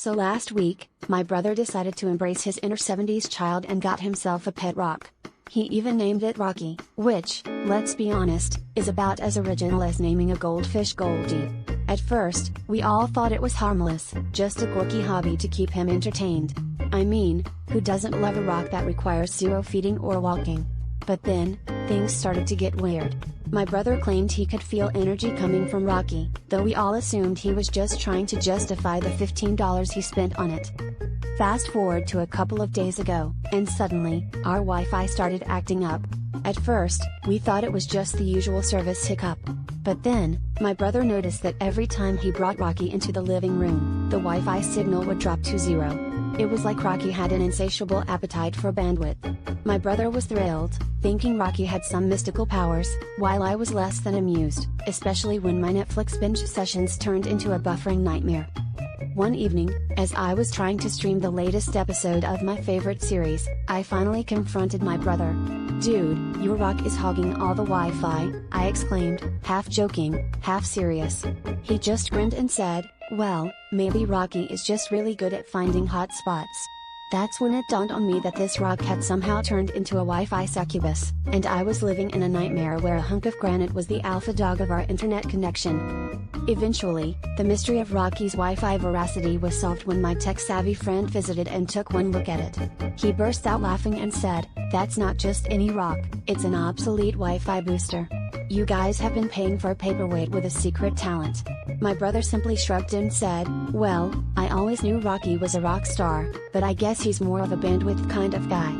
So last week, my brother decided to embrace his inner 70s child and got himself a pet rock. He even named it Rocky, which, let's be honest, is about as original as naming a goldfish Goldie. At first, we all thought it was harmless, just a quirky hobby to keep him entertained. I mean, who doesn't love a rock that requires zero feeding or walking? But then, things started to get weird. My brother claimed he could feel energy coming from Rocky, though we all assumed he was just trying to justify the $15 he spent on it. Fast forward to a couple of days ago, and suddenly, our Wi-Fi started acting up. At first, we thought it was just the usual service hiccup. But then, my brother noticed that every time he brought Rocky into the living room, the Wi-Fi signal would drop to zero. It was like Rocky had an insatiable appetite for bandwidth. My brother was thrilled, thinking Rocky had some mystical powers, while I was less than amused, especially when my Netflix binge sessions turned into a buffering nightmare. One evening, as I was trying to stream the latest episode of my favorite series, I finally confronted my brother. "Dude, your rock is hogging all the Wi-Fi," I exclaimed, half joking, half serious. He just grinned and said, "Well, maybe Rocky is just really good at finding hot spots." That's when it dawned on me that this rock had somehow turned into a Wi-Fi succubus, and I was living in a nightmare where a hunk of granite was the alpha dog of our internet connection. Eventually, the mystery of Rocky's Wi-Fi veracity was solved when my tech-savvy friend visited and took one look at it. He burst out laughing and said, "That's not just any rock, it's an obsolete Wi-Fi booster. You guys have been paying for a paperweight with a secret talent." My brother simply shrugged and said, "Well, I always knew Rocky was a rock star, but I guess he's more of a bandwidth kind of guy."